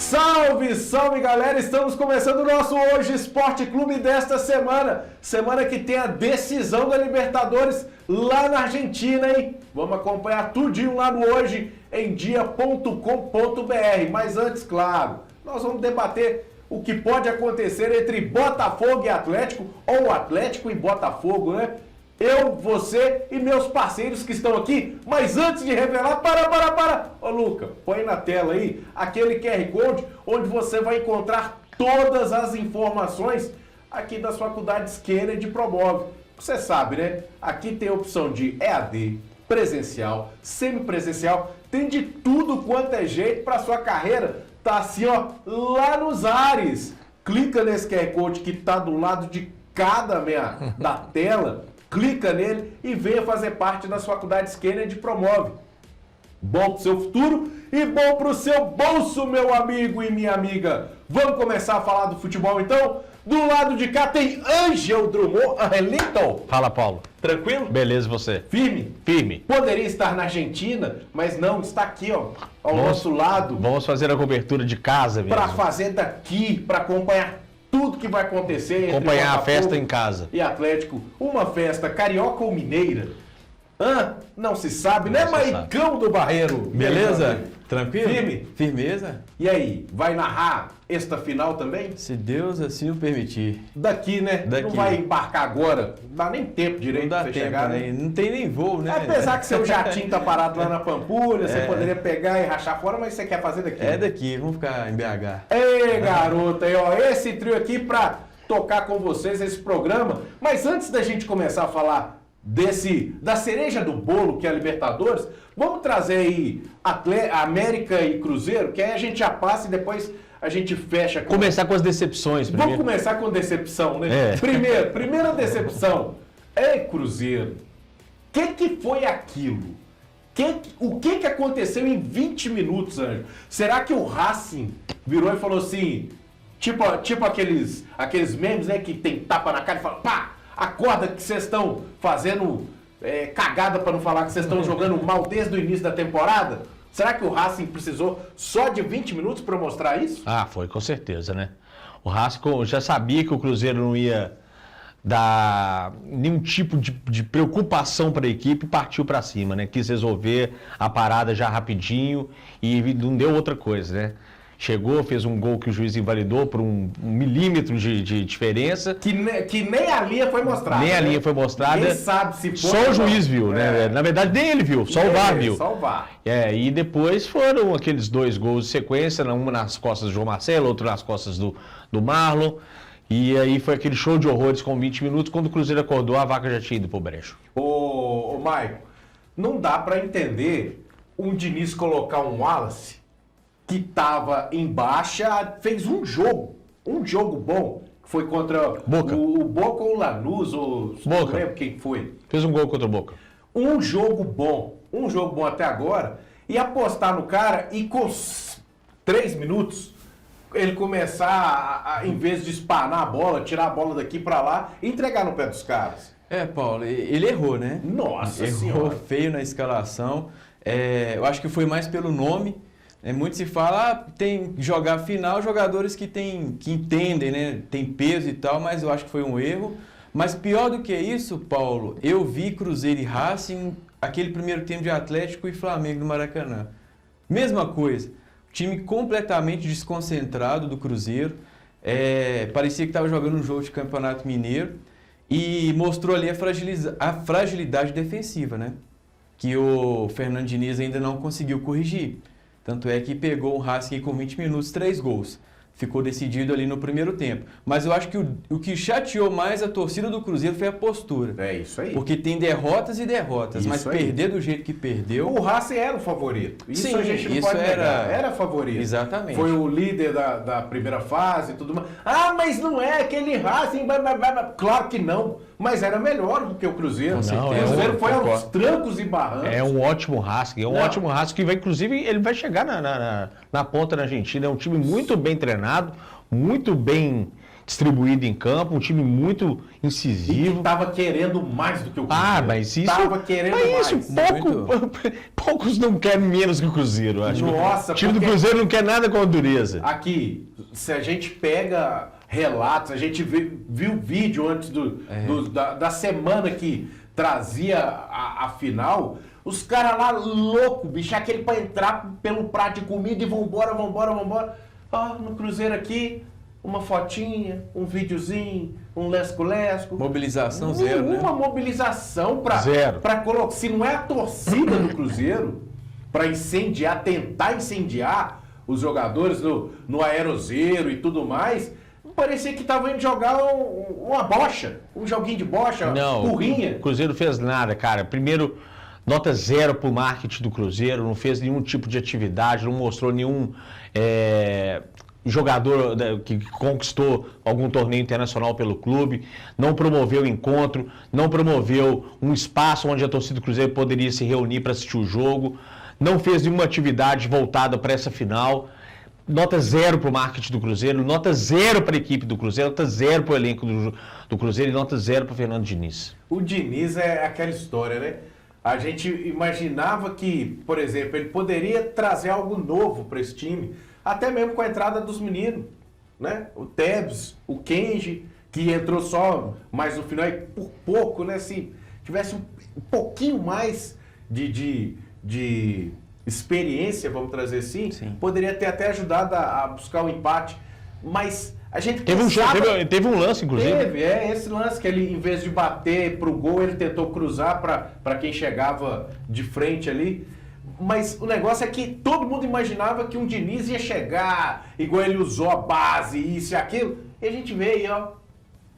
Salve, salve galera! Estamos começando o nosso Hoje Esporte Clube desta semana. Semana que tem a decisão da Libertadores lá na Argentina, hein? Vamos acompanhar tudinho lá no Hoje em dia.com.br. Mas antes, claro, nós vamos debater o que pode acontecer entre Botafogo e Atlético, ou Atlético e Botafogo, né? Eu, você e meus parceiros que estão aqui. Mas antes de revelar, para! Ô Luca, põe na tela aí aquele QR Code onde você vai encontrar todas as informações aqui das faculdades Kennedy promove. Você sabe, né? Aqui tem a opção de EAD, presencial, semipresencial, tem de tudo quanto é jeito para sua carreira. Tá assim, ó, lá nos ares. Clica nesse QR Code que tá do lado de cada da tela. Clica nele e venha fazer parte das faculdades Kennedy promove. Bom pro seu futuro e bom pro seu bolso, meu amigo e minha amiga. Vamos começar a falar do futebol então? Do lado de cá tem Ângel Drummond, Angelito. Fala, Paulo. Tranquilo? Beleza, você? Firme? Firme. Poderia estar na Argentina, mas não, está aqui, ó, ao nosso lado. Vamos fazer a cobertura de casa mesmo. Para fazer daqui, para acompanhar tudo que vai acontecer. Acompanhar a festa em casa. E Atlético, uma festa carioca ou mineira? Não se sabe, Não né, se Maicão do Barreiro? Beleza? Tranquilo? Firme? Firmeza? E aí, vai narrar esta final também? Se Deus assim o permitir. Daqui, né? Daqui. Não vai embarcar agora, não dá nem tempo direito Não dá pra você tempo, chegar, né? Não tem nem voo, né? Apesar que seu jatinho tá parado lá na Pampulha, você poderia pegar e rachar fora, mas você quer fazer daqui. É daqui, vamos ficar em BH. Ei, garota, aí, ó, esse trio aqui pra tocar com vocês esse programa. Mas antes da gente começar a falar da cereja do bolo que é a Libertadores, vamos trazer aí América e Cruzeiro, que aí a gente já passa e depois a gente fecha. Começar com as decepções primeiro. Vamos começar com decepção, né? É. Primeira decepção. Ei, Cruzeiro, o que foi aquilo? O que aconteceu em 20 minutos, Anjo? Será que o Racing virou e falou assim, tipo aqueles memes, né, que tem tapa na cara e fala, pá, acorda que vocês estão fazendo cagada para não falar que vocês estão jogando mal desde o início da temporada? Será que o Racing precisou só de 20 minutos para mostrar isso? Ah, foi, com certeza, né? O Racing já sabia que o Cruzeiro não ia dar nenhum tipo de preocupação para a equipe e partiu para cima, né? Quis resolver a parada já rapidinho e não deu outra coisa, né? Chegou, fez um gol que o juiz invalidou por um milímetro de diferença. Que nem a linha foi mostrada. Nem a né? linha foi mostrada. Ninguém sabe se foi. Só o juiz viu, né? Na verdade, nem ele viu, só o VAR viu. Só o VAR. E depois foram aqueles 2 gols de sequência, uma nas costas do João Marcelo, outro nas costas do Marlon. E aí foi aquele show de horrores com 20 minutos. Quando o Cruzeiro acordou, a vaca já tinha ido pro brejo. Ô Maicon, não dá pra entender um Diniz colocar um Wallace que tava em baixa, fez um jogo bom, que foi contra Boca. o Boca ou o Lanús, ou não Boca. lembro quem foi. Fez um gol contra o Boca. Um jogo bom até agora, e apostar no cara e com 3 minutos ele começar em vez de espanar a bola, tirar a bola daqui pra lá e entregar no pé dos caras. Paulo, ele errou, né? Nossa Errou Senhora. feio na escalação. Eu acho que foi mais pelo nome. Muito se fala, tem jogar final, jogadores que entendem, né? Tem peso e tal, mas eu acho que foi um erro. Mas pior do que isso, Paulo, eu vi Cruzeiro e Racing, aquele primeiro tempo de Atlético e Flamengo no Maracanã. Mesma coisa, time completamente desconcentrado do Cruzeiro, parecia que estava jogando um jogo de Campeonato Mineiro e mostrou ali a fragilidade defensiva, né? Que o Fernando Diniz ainda não conseguiu corrigir. Tanto é que pegou o Racing com 20 minutos, 3 gols. Ficou decidido ali no primeiro tempo. Mas eu acho que o que chateou mais a torcida do Cruzeiro foi a postura. É isso aí. Porque tem derrotas e derrotas, Isso mas aí. Perder do jeito que perdeu... O Racing era o favorito. Isso Sim, a gente não isso pode negar. Era favorito. Exatamente. Foi o líder da primeira fase e tudo mais. Mas não é aquele Racing... Claro que não. Mas era melhor do que o Cruzeiro. Com certeza. O Cruzeiro foi aos Concordo. trancos e barrancos. É um ótimo Racing, ótimo Racing que vai, inclusive, ele vai chegar na ponta na Argentina. É um time muito bem treinado, muito bem distribuído em campo, um time muito E que incisivo. tava querendo mais do que o Cruzeiro. Ah, mas isso. Tava querendo mas mais. isso, poucos não querem menos que o Cruzeiro. Eu acho. Nossa, O time do porque- Cruzeiro não quer nada com a dureza. Aqui, se a gente pega relatos, a gente viu vídeo antes da semana que trazia a final, os caras lá loucos, bicho, aquele pra entrar pelo prato de comida e vambora. Ó, no Cruzeiro aqui, uma fotinha, um videozinho, um lesco-lesco. Mobilização zero, né? Nenhuma mobilização Zero. pra colocar. Se não é a torcida do Cruzeiro pra incendiar, tentar incendiar os jogadores no aerozeiro e tudo mais, parecia que tava indo jogar uma bocha, um joguinho de bocha, Não, burrinha. o Cruzeiro fez nada, cara. Primeiro, nota 0 pro marketing do Cruzeiro, não fez nenhum tipo de atividade, não mostrou nenhum jogador que conquistou algum torneio internacional pelo clube, não promoveu encontro, não promoveu um espaço onde a torcida do Cruzeiro poderia se reunir para assistir o jogo, não fez nenhuma atividade voltada para essa final. Nota 0 para o marketing do Cruzeiro, nota 0 para a equipe do Cruzeiro, nota 0 para o elenco do Cruzeiro e nota 0 para o Fernando Diniz. O Diniz é aquela história, né? A gente imaginava que, por exemplo, ele poderia trazer algo novo para esse time, até mesmo com a entrada dos meninos, né? O Tevez, o Kenji, que entrou só mais no final e por pouco, né? Se tivesse um pouquinho mais de experiência, vamos trazer assim, Sim. poderia ter até ajudado a buscar o empate. Mas a gente Teve um lance, inclusive. esse lance que ele, em vez de bater pro gol, ele tentou cruzar para quem chegava de frente ali. Mas o negócio é que todo mundo imaginava que um Diniz ia chegar, igual ele usou a base, isso e aquilo. E a gente vê aí, ó,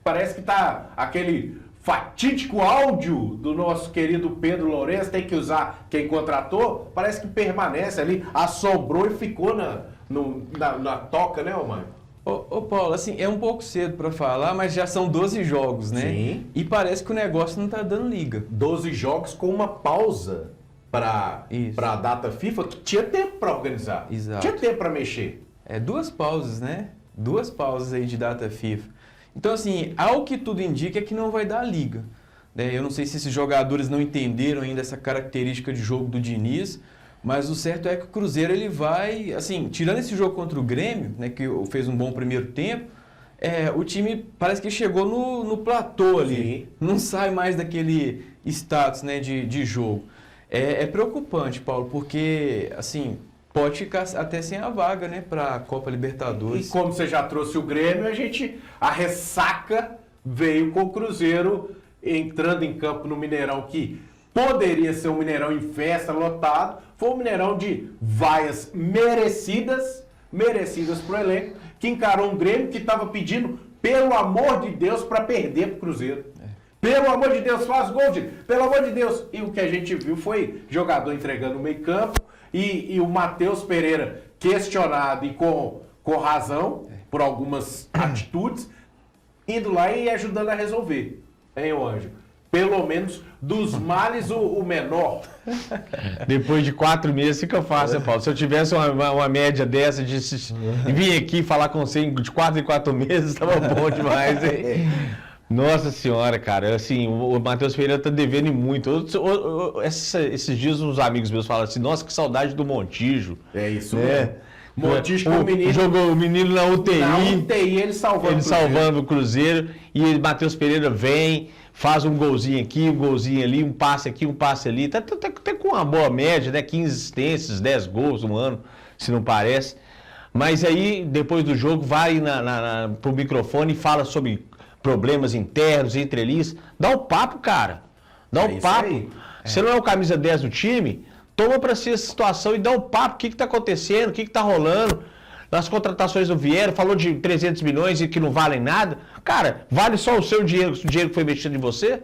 parece que tá aquele fatídico áudio do nosso querido Pedro Lourenço, tem que usar quem contratou, parece que permanece ali, assombrou e ficou na toca, né, Omar? Ô Paulo, assim, é um pouco cedo para falar, mas já são 12 jogos, né? Sim. E parece que o negócio não tá dando liga. 12 jogos com uma pausa para Isso. a data FIFA, que tinha tempo para organizar. Exato. Tinha tempo para mexer. É 2 pausas, né? 2 pausas aí de data FIFA. Então, assim, ao que tudo indica é que não vai dar liga. Né? Eu não sei se esses jogadores não entenderam ainda essa característica de jogo do Diniz, mas o certo é que o Cruzeiro ele vai, assim, tirando esse jogo contra o Grêmio, né, que fez um bom primeiro tempo, o time parece que chegou no platô ali. Sim. Não sai mais daquele status, né, de jogo. É preocupante, Paulo, porque, assim, pode ficar até sem a vaga, né, para a Copa E Libertadores. como você já trouxe o Grêmio, a ressaca veio com o Cruzeiro entrando em campo no Mineirão, que poderia ser um Mineirão em festa, lotado. Foi um Mineirão de vaias merecidas pro elenco, que encarou um Grêmio que estava pedindo, pelo amor de Deus, para perder pro Cruzeiro. Pelo amor de Deus, faz gol, pelo amor de Deus. E o que a gente viu foi jogador entregando no meio campo e o Matheus Pereira questionado e com razão por algumas atitudes, indo lá e ajudando a resolver. Hein, ô Anjo? Pelo menos dos males o menor. Depois de 4 meses fica fácil, Paulo. Se eu tivesse uma média dessa de vir aqui falar com você de 4 em 4 meses, estava bom demais, hein? Nossa senhora, cara, assim, o Matheus Pereira tá devendo muito. Esses dias uns amigos meus falam assim, nossa, que saudade do Montijo. É isso né? mesmo. Montijo com o menino. Jogou o menino na UTI. Na UTI, ele salvando o Cruzeiro. E o Matheus Pereira vem, faz um golzinho aqui, um golzinho ali, um passe aqui, um passe ali. Tá com uma boa média, né? 15 assistências, 10 gols no ano, se não parece. Mas aí, depois do jogo, vai pro microfone e fala sobre problemas internos, entre eles. Dá um papo, cara. Dá um papo. Você não é o camisa 10 do time, toma pra si essa situação e dá um papo. O que tá acontecendo? O que tá rolando? Nas contratações do Vieira, falou de 300 milhões e que não valem nada. Cara, vale só o seu dinheiro, o dinheiro que foi investido em você?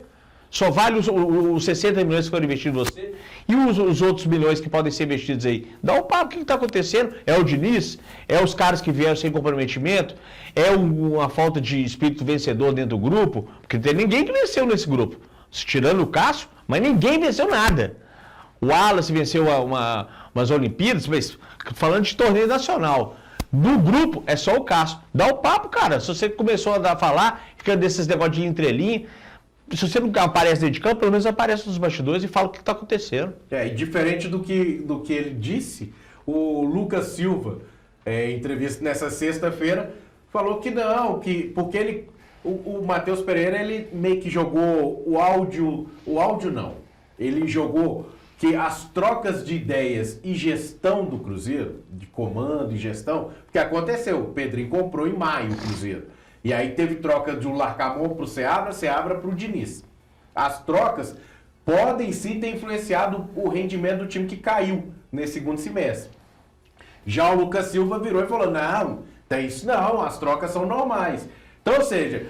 Só vale os 60 milhões que foram investidos em você? E os outros milhões que podem ser investidos aí? Dá um papo, o que está acontecendo? É o Diniz? É os caras que vieram sem comprometimento? É uma falta de espírito vencedor dentro do grupo? Porque não tem ninguém que venceu nesse grupo. Tirando o Cássio, mas ninguém venceu nada. O Wallace venceu umas Olimpíadas, mas falando de torneio nacional. Do grupo, é só o Cássio. Dá o papo, cara. Se você começou a falar, fica desses negócios de entrelinha. Se você não aparece dentro de campo, pelo menos aparece nos bastidores e fala o que está acontecendo. E diferente do que ele disse, o Lucas Silva, em entrevista nessa sexta-feira, falou que não, porque o Matheus Pereira, ele meio que jogou o áudio não. Ele jogou que as trocas de ideias e gestão do Cruzeiro, de comando e gestão, porque aconteceu, o Pedrinho comprou em maio o Cruzeiro. E aí teve troca de um Larcamon para o Seabra para o Diniz. As trocas podem sim ter influenciado o rendimento do time que caiu nesse segundo semestre. Já o Lucas Silva virou e falou, não, tem isso não, as trocas são normais. Então, ou seja,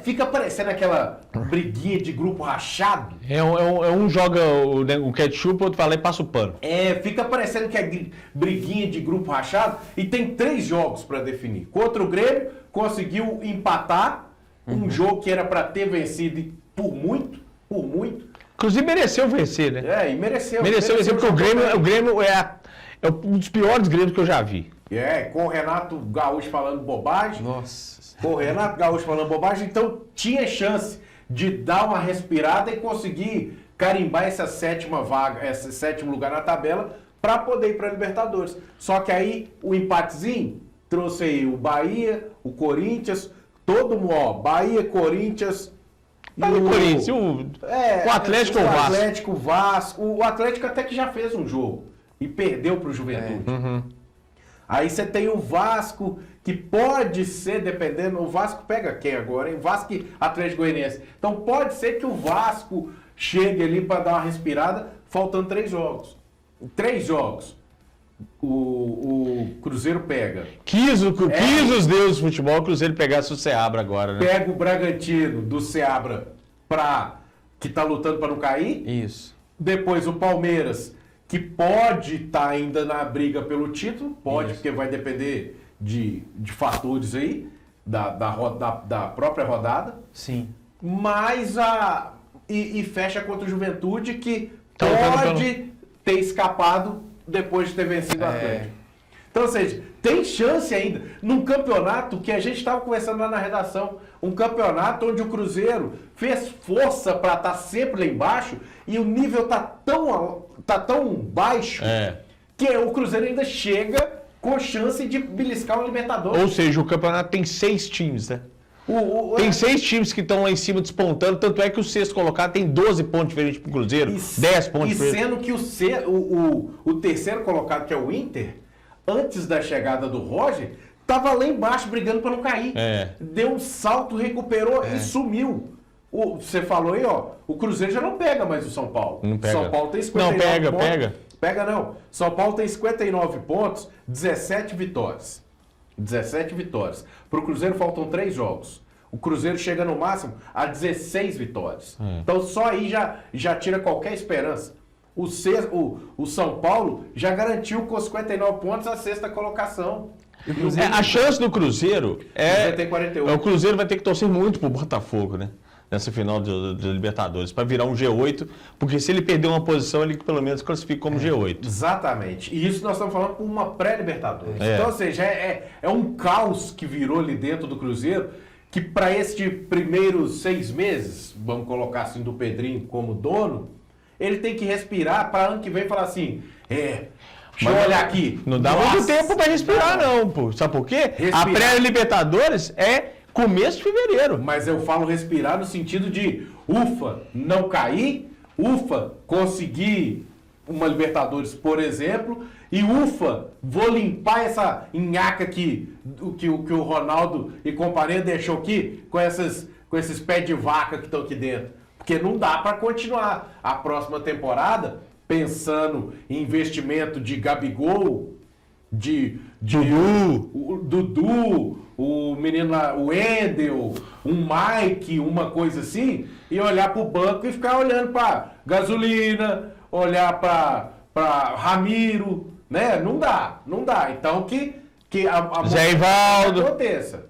fica parecendo aquela briguinha de grupo rachado. Um joga o ketchup, o outro fala e passa o pano. Fica parecendo que é briguinha de grupo rachado e tem 3 jogos para definir. Contra o Grêmio, conseguiu empatar um jogo que era para ter vencido por muito. Inclusive mereceu vencer, né? E mereceu. Mereceu vencer, porque o Grêmio é um dos piores Grêmios que eu já vi. Com o Renato Gaúcho falando bobagem. Nossa. Com o Renato Gaúcho falando bobagem, então tinha chance de dar uma respirada e conseguir carimbar essa sétima vaga, esse 7º lugar na tabela para poder ir para a Libertadores. Só que aí o empatezinho trouxe aí o Bahia, o Corinthians, todo mundo, Bahia, Corinthians. O Atlético ou o Vasco? O Atlético, o Vasco. O Atlético até que já fez um jogo e perdeu para o Juventude. Aí você tem o Vasco, que pode ser, dependendo, o Vasco pega quem agora, hein? Vasco e Atlético Goianiense. Então pode ser que o Vasco chegue ali para dar uma respirada, faltando 3 jogos. 3 jogos. O Cruzeiro pega. Quis os deuses do futebol, o Cruzeiro pegasse o Seabra agora, né? Pega o Bragantino do Seabra que tá lutando para não cair. Isso. Depois o Palmeiras, que pode estar ainda na briga pelo título, pode, porque vai depender de fatores aí, da própria rodada. Sim. Mas e fecha contra o Juventude, que pode ter escapado depois de ter vencido o Atlético. Então, ou seja, tem chance ainda. Num campeonato que a gente estava conversando lá na redação, um campeonato onde o Cruzeiro fez força para estar sempre lá embaixo e o nível está tão baixo que o Cruzeiro ainda chega com chance de beliscar o Libertadores. Ou seja, o campeonato tem 6 times, né? Tem 6 times que estão lá em cima despontando, tanto é que o 6º colocado tem 12 pontos diferentes para o Cruzeiro, 10 pontos diferentes. E sendo que o 3º colocado, que é o Inter, antes da chegada do Roger, estava lá embaixo brigando para não cair. Deu um salto, recuperou e sumiu. Você falou aí, o Cruzeiro já não pega mais o São Paulo. Não pega. São Paulo tem 59 não, pontos. pega. Pega não. São Paulo tem 59 pontos, 17 vitórias. 17 vitórias. Para o Cruzeiro faltam 3 jogos. O Cruzeiro chega no máximo a 16 vitórias. Então só aí já tira qualquer esperança. O São Paulo já garantiu com 59 pontos a 6ª colocação. A chance do Cruzeiro vai ter 48. O Cruzeiro vai ter que torcer muito pro Botafogo, né? Nessa final de Libertadores, para virar um G8, porque se ele perder uma posição, ele pelo menos classifica como G8. Exatamente. E isso nós estamos falando por uma pré-Libertadores. Então, ou seja, é um caos que virou ali dentro do Cruzeiro, que para estes primeiros 6 meses, vamos colocar assim, do Pedrinho como dono, ele tem que respirar para ano que vem falar assim, deixa eu olhar aqui. Não dá muito tempo para respirar não, pô. Sabe por quê? A pré-Libertadores é começo de fevereiro. Mas eu falo respirar no sentido de, ufa, não cair, ufa, conseguir uma Libertadores, por exemplo, e ufa, vou limpar essa nhaca que o Ronaldo e companhia deixou aqui com esses pés de vaca que estão aqui dentro. Porque não dá para continuar a próxima temporada pensando em investimento de Gabigol, Dudu, o menino lá, o Wendel, um Mike, uma coisa assim, e olhar para o banco e ficar olhando para gasolina, olhar para Ramiro, né? Não dá. Então que a Zé Ivaldo aconteça.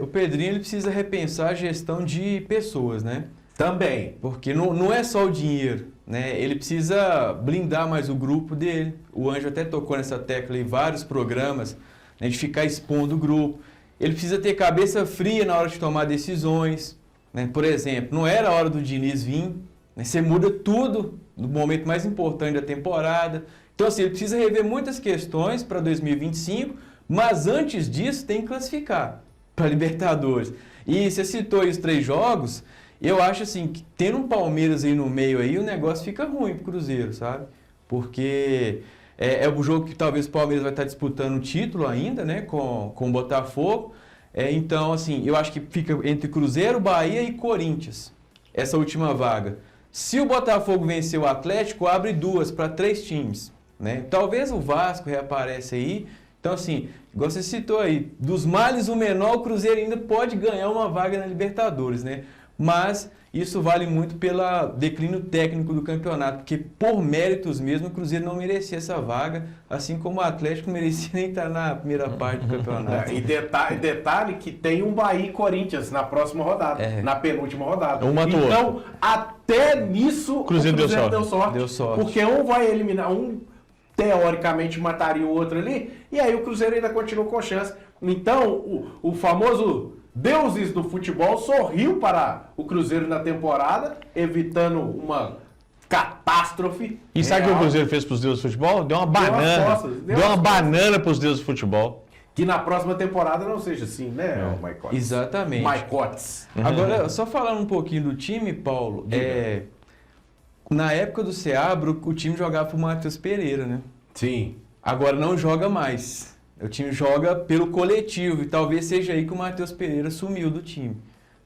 O Pedrinho ele precisa repensar a gestão de pessoas, né? Também. Porque não é só o dinheiro. né? Ele precisa blindar mais o grupo dele. O Anjo até tocou nessa tecla em vários programas, né, de ficar expondo o grupo. Ele precisa ter cabeça fria na hora de tomar decisões, né? Por exemplo, não era a hora do Diniz vir, né? Você muda tudo no momento mais importante da temporada. Então, assim, ele precisa rever muitas questões para 2025, mas antes disso tem que classificar para Libertadores. E você citou aí os 3 jogos, eu acho assim, que tendo um Palmeiras aí no meio aí, o negócio fica ruim pro Cruzeiro, sabe? Porque é o jogo que talvez o Palmeiras vai estar disputando o título ainda, né, com o Botafogo. Então, assim, eu acho que fica entre Cruzeiro, Bahia e Corinthians, essa última vaga. Se o Botafogo vencer o Atlético, abre 2 para 3 times, né? Talvez o Vasco reapareça aí. Então, assim, igual você citou aí, dos males o menor, o Cruzeiro ainda pode ganhar uma vaga na Libertadores, né? Mas isso vale muito pelo declínio técnico do campeonato, porque por méritos mesmo o Cruzeiro não merecia essa vaga, assim como o Atlético merecia nem estar na primeira parte do campeonato. E detalhe que tem um Bahia e Corinthians na próxima rodada, na penúltima rodada. Um matou então, outro. até nisso o Cruzeiro deu sorte. Deu sorte. Porque um vai eliminar, teoricamente mataria o outro ali, e aí o Cruzeiro ainda continua com chance. Então, o famoso deuses do futebol sorriu para o Cruzeiro na temporada, evitando uma catástrofe. E sabe o que o Cruzeiro fez para os deuses do futebol? Deu uma banana. Deu uma banana para os deuses do futebol. Que na próxima temporada não seja assim, né, Maicotes? Exatamente. Maicotes. Agora, só falando um pouquinho do time, Paulo, na época do Seabra, o time jogava pro Matheus Pereira, né? Sim. Agora não joga mais. O time joga pelo coletivo e talvez seja aí que o Matheus Pereira sumiu do time,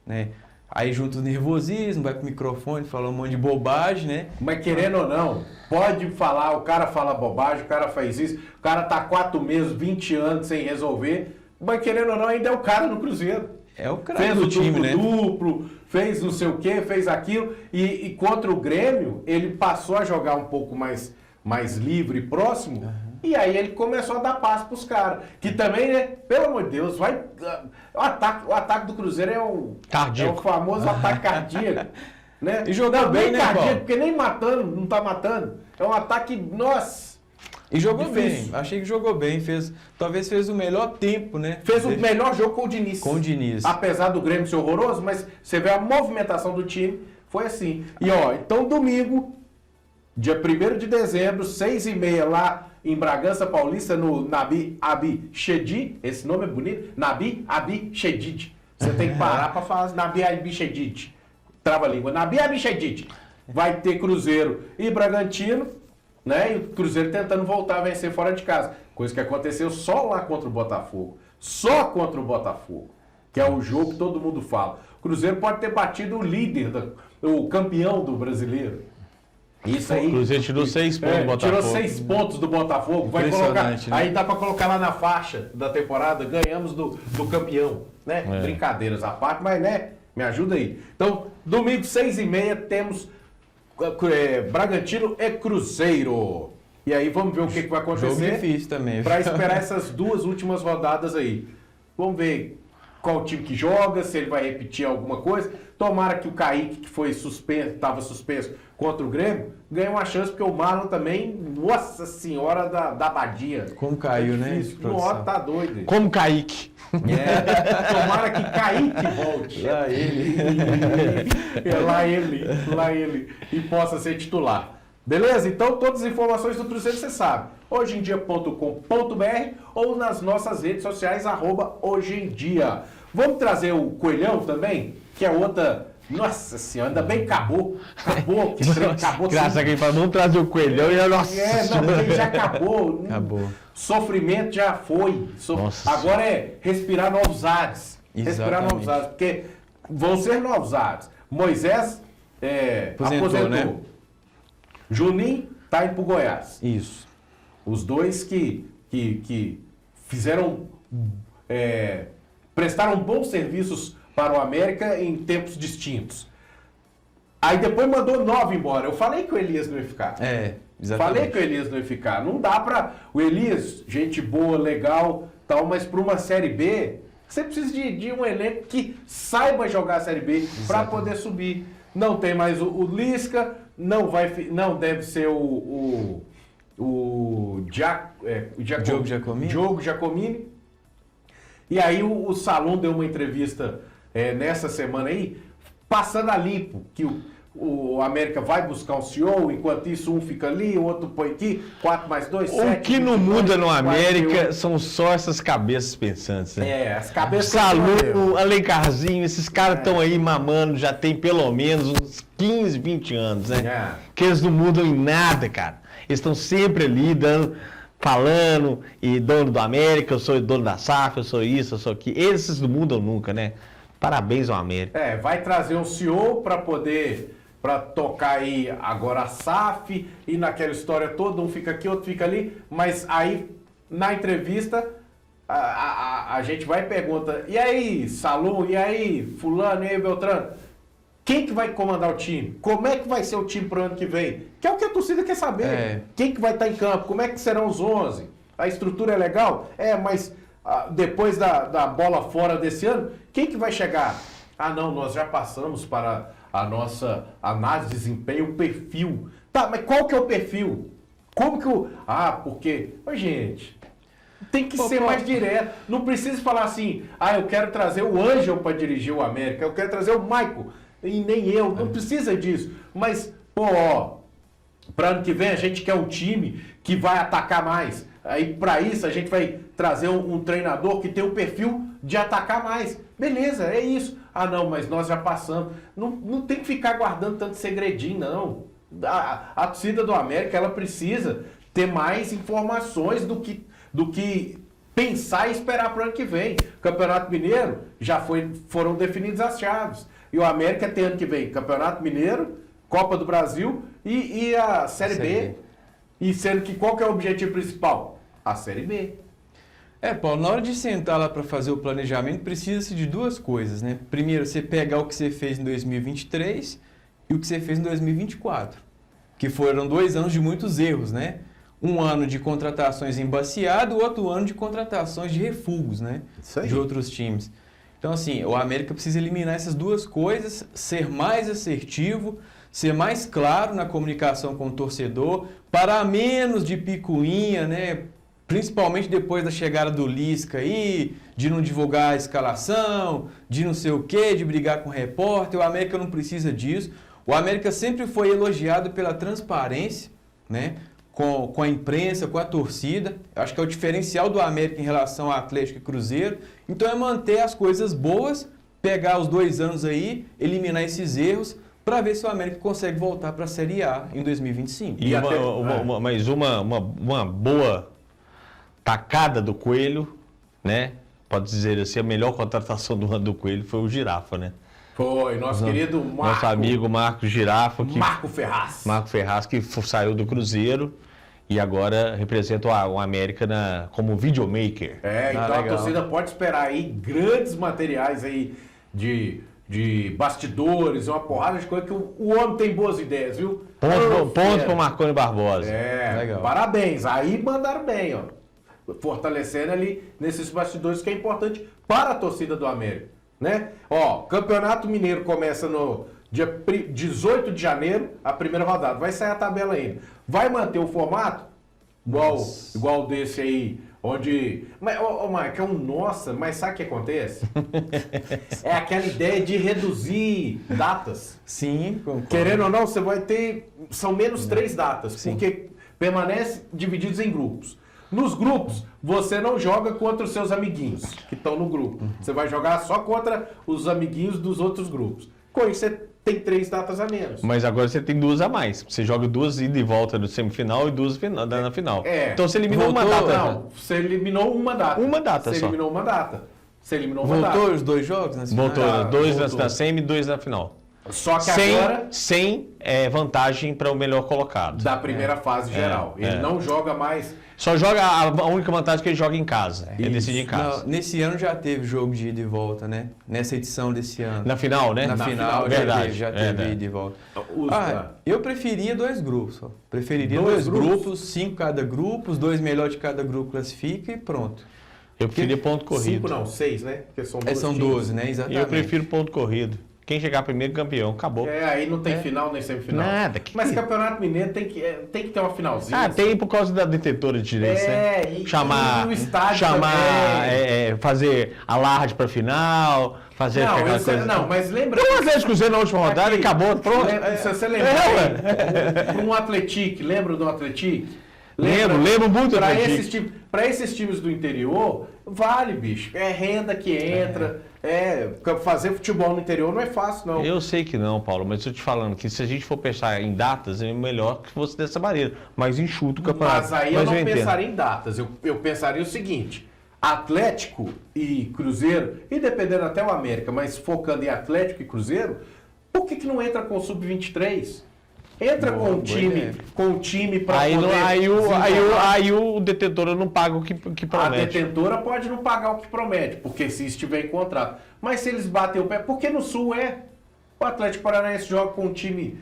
né? Aí junta o nervosismo, vai pro microfone, fala um monte de bobagem, né? Mas querendo ou não, pode falar, o cara fala bobagem, o cara faz isso, o cara tá 4 meses, 20 anos sem resolver, mas querendo ou não, ainda é o cara no Cruzeiro. É o cara do time, né? Duplo, fez não sei o que, fez aquilo, e contra o Grêmio, ele passou a jogar um pouco mais livre e próximo, e aí ele começou a dar passe pros caras. Que também, né, pelo amor de Deus, vai... O ataque do Cruzeiro é o famoso ataque cardíaco. Né? E jogou bem, né, cardíaco, Paulo? porque nem matando, não tá matando. É um ataque, nossa... E jogou difícil. bem, achei que jogou bem, talvez fez o melhor tempo, né? Fez o melhor jogo com o Diniz. Com o Diniz. Apesar do Grêmio ser horroroso, mas você vê a movimentação do time, foi assim. E ó, então domingo, dia 1º de dezembro, 6h30 lá em Bragança Paulista, no Nabi Abichedid, esse nome é bonito, Nabi Abichedid. Você tem que parar para falar Nabi Abichedid. Trava a língua. Nabi Abichedid. Vai ter Cruzeiro e Bragantino, né? E o Cruzeiro tentando voltar a vencer fora de casa. Coisa que aconteceu só lá contra o Botafogo. Só contra o Botafogo. Que é o jogo que todo mundo fala. O Cruzeiro pode ter batido o líder, o campeão do brasileiro. Isso aí. O Cruzeiro tirou 6 pontos do Botafogo. Tirou 6 pontos do Botafogo. Vai colocar, né? Aí dá pra colocar lá na faixa da temporada, ganhamos do campeão. Né? Brincadeiras à parte, mas né, me ajuda aí. Então, domingo 6h30 temos Bragantino e Cruzeiro. E aí vamos ver o que vai acontecer. Jogo difícil também. Para esperar essas 2 últimas rodadas aí. Vamos ver qual time que joga, se ele vai repetir alguma coisa. Tomara que o Kaique, que foi suspenso, estava suspenso contra o Grêmio, ganhe uma chance, porque o Marlon também, nossa senhora da Badia. Como caiu, né? Nossa, tá doido. Como Kaique. Tomara que Kaique volte. Lá ele. E possa ser titular. Beleza? Então, todas as informações do Cruzeiro você sabe. hojeemdia.com.br ou nas nossas redes sociais, @hojeemdia. Vamos trazer o Coelhão também, que é outra... Nossa senhora, ainda bem que acabou. Acabou. Graças a quem fala, vamos trazer o Coelhão e a nossa... Não, já acabou. Acabou. Sofrimento já foi. Agora é respirar novos ares. Respirar novos ares, porque vão ser novos ares. Moisés aposentou. Né? Juninho tá indo pro Goiás. Isso. Os dois que fizeram... prestaram bons serviços para o América em tempos distintos. Aí depois mandou 9 embora. Eu falei que o Elias não ia ficar. Exatamente. Falei que o Elias não ia ficar. Não dá para... O Elias, gente boa, legal, tal, mas para uma Série B, você precisa de um elenco que saiba jogar a Série B para poder subir. Não tem mais o Lisca, Não, deve ser o Diogo Giacomini. Diogo Giacomini. E aí o Salum deu uma entrevista nessa semana aí, passando a limpo, que o América vai buscar um CEO, enquanto isso um fica ali, o outro põe aqui, 4 mais 2, 7. O que não muda no 48. América são só essas cabeças pensantes, né? As cabeças... Salum, Alencarzinho, esses caras estão aí mamando, já tem pelo menos uns 15, 20 anos, né? Que eles não mudam em nada, cara. Eles estão sempre ali falando, e dono do América, eu sou dono da SAF, eu sou isso, eu sou aquilo. Esses não mudam nunca, né? Parabéns ao América. Vai trazer um CEO para tocar aí agora a SAF, e naquela história toda, um fica aqui, outro fica ali, mas aí na entrevista a gente vai e pergunta, e aí Salum, e aí fulano, e aí Beltrano, quem que vai comandar o time? Como é que vai ser o time pro ano que vem? Que é o que a torcida quer saber. Quem que vai estar em campo? Como é que serão os 11? A estrutura é legal? Mas depois da bola fora desse ano, quem que vai chegar? Não, nós já passamos para a nossa análise de desempenho, o perfil. Tá, mas qual que é o perfil? Como que o... porque... gente, tem que ser mais direto. Não precisa falar assim, eu quero trazer o Ângelo para dirigir o América, eu quero trazer o Maicon, e nem eu, não precisa disso. Mas, para ano que vem a gente quer um time que vai atacar mais. Aí, para isso, a gente vai trazer um treinador que tem o perfil de atacar mais. Beleza, é isso. Não, mas nós já passamos. Não tem que ficar guardando tanto segredinho, não. A torcida do América, ela precisa ter mais informações do que pensar e esperar para o ano que vem. Campeonato Mineiro, foram definidas as chaves. E o América tem ano que vem Campeonato Mineiro, Copa do Brasil e a Série B. E sendo que qual que é o objetivo principal? A Série B. Paulo, na hora de sentar lá para fazer o planejamento, precisa-se de duas coisas, né? Primeiro, você pegar o que você fez em 2023 e o que você fez em 2024, que foram 2 anos de muitos erros, né? Um ano de contratações embaciado, outro ano de contratações de refugos, né? Isso aí. De outros times. Então, assim, o América precisa eliminar essas duas coisas, ser mais assertivo, ser mais claro na comunicação com o torcedor, parar menos de picuinha, né? Principalmente depois da chegada do Lisca aí, de não divulgar a escalação, de não sei o quê, de brigar com o repórter. O América não precisa disso. O América sempre foi elogiado pela transparência, né? Com a imprensa, com a torcida. Eu acho que é o diferencial do América em relação ao Atlético e Cruzeiro. Então é manter as coisas boas, pegar os 2 anos aí, eliminar esses erros, para ver se o América consegue voltar para a Série A em 2025. Mas uma boa tacada do Coelho, né? Pode dizer assim, a melhor contratação do ano do Coelho foi o Girafa, né? Foi, nosso querido Marco. Nosso amigo Marco Girafa. Marco Ferraz. Marco Ferraz, que saiu do Cruzeiro e agora representa o América como videomaker. Então legal. A torcida pode esperar aí grandes materiais aí de bastidores, uma porrada de coisa, que o homem tem boas ideias, viu? Pontos para o Marconi Barbosa. Legal. Parabéns. Aí mandaram bem, ó. Fortalecendo ali nesses bastidores, que é importante para a torcida do América, né? Campeonato Mineiro começa no dia 18 de janeiro, a primeira rodada. Vai sair a tabela ainda. Vai manter o formato? Igual desse aí, onde... Mas, Mike, mas sabe o que acontece? É aquela ideia de reduzir datas. Sim, concordo. Querendo ou não, você vai ter... São menos 3 datas, Sim. porque permanece divididos em grupos. Nos grupos, você não joga contra os seus amiguinhos que estão no grupo. Você vai jogar só contra os amiguinhos dos outros grupos. Com isso, você tem 3 datas a menos. Mas agora você tem 2 a mais. Você joga 2 ida e volta no semifinal e 2 na final. Então você eliminou uma data. Não, você eliminou uma data. Uma data você só. Eliminou uma data. Você eliminou uma data. Voltou os 2 jogos na final? Voltou, 2 na semi e 2 na final. Só que agora... Sem vantagem para o melhor colocado. Da primeira fase geral. Ele não joga mais... Só joga a única vantagem que ele joga em casa. Ele decide em casa. Não, nesse ano já teve jogo de ida e volta, né? Nessa edição desse ano. Na final, né? Na final já teve ida e volta. Eu preferia 2 grupos. Ó. Preferiria 2 grupos, 5 cada grupo, os 2 melhores de cada grupo classifica e pronto. Eu preferia ponto corrido. 5 não, 6, né? Porque são 12, né? Exatamente. Eu prefiro ponto corrido. Quem chegar primeiro, campeão. Acabou. Aí não tem final nem semifinal. Nada. Mas Campeonato Mineiro tem que ter uma finalzinha. Ah, tem por causa da detentora de direitos, né? E o estádio fazer alarde pra final, fazer aquela coisa. Não, mas lembra... Tem um Atlético Cruzeiro na última rodada e acabou, pronto. Se você lembrar, um Atlético, lembra do Atlético? Lembro muito do Atlético. Para esses times do interior, vale, bicho. É renda que entra. Fazer futebol no interior não é fácil, não. Eu sei que não, Paulo, mas eu te falando que se a gente for pensar em datas, é melhor que fosse dessa maneira. Mas enxuto o campeonato. Mas aí eu não pensaria em datas. Eu pensaria o seguinte: Atlético e Cruzeiro, e dependendo até o América, mas focando em Atlético e Cruzeiro, por que não entra com o Sub-23? Entra com o time para poder... Aí o detentora não paga o que promete. A detentora pode não pagar o que promete, porque se estiver em contrato. Mas se eles baterem o pé... Porque no Sul o Atlético Paranaense joga com um time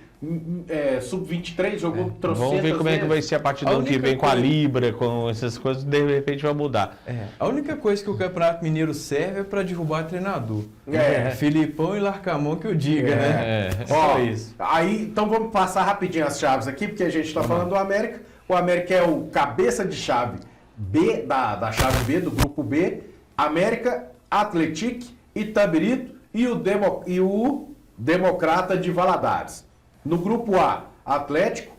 Sub-23, jogou trocentas Vamos ver como é que vai ser a partir do ano que vem com a Libra, com essas coisas, de repente vai mudar. A única coisa que o Campeonato Mineiro serve é para derrubar treinador. Filipão e Larcamão que eu diga, né? Só isso. Aí, então vamos passar rapidinho as chaves aqui, porque a gente está falando do América. O América é o cabeça de chave B, da chave B, do grupo B. América, Atlético, Itabirito e o Democrata de Valadares. No grupo A, Atlético,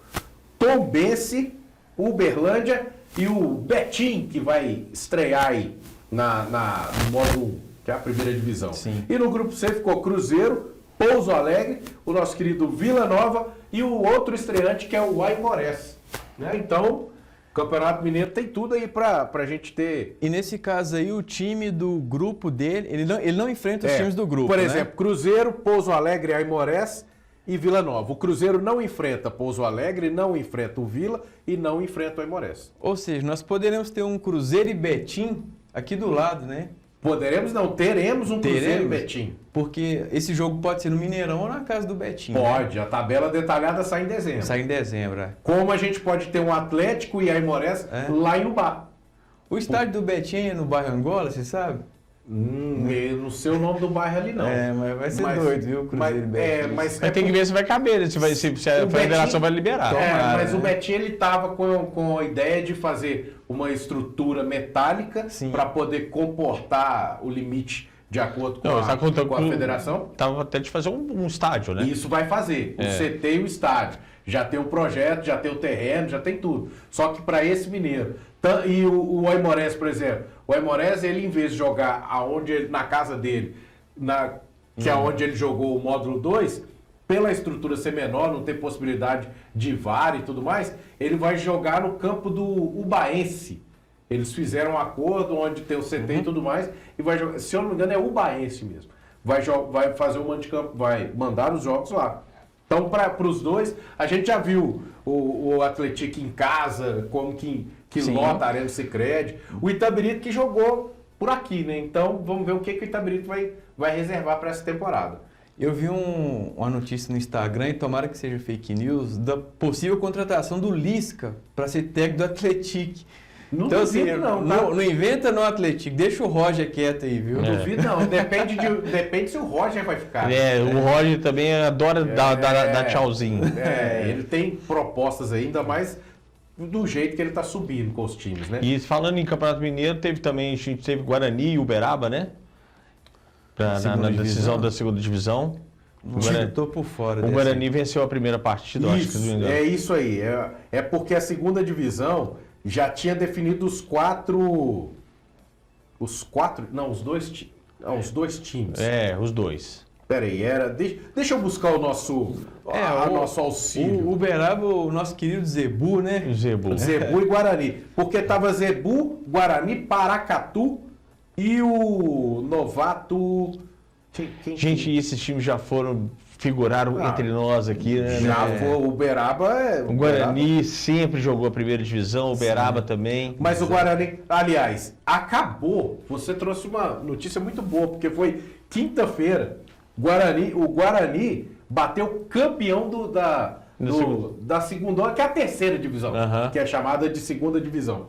Tombense, Uberlândia e o Betim, que vai estrear aí no modo 1, que é a primeira divisão. Sim. E no grupo C ficou Cruzeiro, Pouso Alegre, o nosso querido Vila Nova e o outro estreante que é o Aimorés. Né? Então, o Campeonato Mineiro tem tudo aí pra gente ter... E nesse caso aí, o time do grupo dele, ele não enfrenta os times do grupo, por exemplo, Cruzeiro, Pouso Alegre, Aimorés e Vila Nova. O Cruzeiro não enfrenta Pouso Alegre, não enfrenta o Vila e não enfrenta o Aimorés. Ou seja, nós poderemos ter um Cruzeiro e Betim aqui do lado, né? Poderemos não, teremos um Cruzeiro e Betim. Porque esse jogo pode ser no Mineirão ou na casa do Betim. Pode, né? A tabela detalhada sai em dezembro. Sai em dezembro, Como a gente pode ter um Atlético e Aimorés lá em Ubá. O estádio do Betim é no bairro Angola, você sabe? Eu não sei o nome do bairro ali, não. Mas vai ser doido, viu, Cruzeiro e Betim. Mas tem que ver se vai caber, se a federação vai liberar. Mas o Betim, ele estava com a ideia de fazer uma estrutura metálica para poder comportar o limite de acordo com a federação. Estava até de fazer um estádio, né? Isso vai fazer, o CT e o estádio. Já tem o projeto, já tem o terreno, já tem tudo. Só que para esse mineiro... E o Aimorés, por exemplo, o Aimorés, ele em vez de jogar na casa dele, que é onde ele jogou o módulo 2, pela estrutura ser menor, não ter possibilidade de VAR e tudo mais, ele vai jogar no campo do Ubaense. Eles fizeram um acordo onde tem o CT e tudo mais, e vai jogar, se eu não me engano é Ubaense mesmo. Vai fazer o mando de campo, vai mandar os jogos lá. Então, para os dois, a gente já viu o Atlético em casa, como que lota a Arena Sicredi. O Itabirito que jogou por aqui, né? Então, vamos ver o que o Itabirito vai reservar para essa temporada. Eu vi uma notícia no Instagram, e tomara que seja fake news, da possível contratação do Lisca para ser técnico do Atlético. Não então, duvido, assim, não, tá? Não inventa no Atlético, deixa o Roger quieto aí, viu? Não duvido, não. Depende se o Roger vai ficar. O Roger também adora dar tchauzinho. Ele tem propostas ainda mais do jeito que ele está subindo com os times, né? E falando em Campeonato Mineiro, a gente teve Guarani e Uberaba, né? Na decisão da segunda divisão. Estou por fora. O Guarani venceu a primeira partida, acho que não me engano. É isso aí. É porque a segunda divisão já tinha definido os dois times. Os dois. Peraí, deixa eu buscar o nosso auxílio. O Uberaba, o nosso querido Zebu, né? Zebu e Guarani. Porque tava Zebu, Guarani, Paracatu e o novato... Gente, esses times já figuraram entre nós aqui, né? O Uberaba O Guarani sempre jogou a primeira divisão, o Uberaba também. Mas o Guarani, aliás, acabou. Você trouxe uma notícia muito boa, porque foi quinta-feira. O Guarani bateu campeão da segunda, que é a terceira divisão, que é chamada de segunda divisão.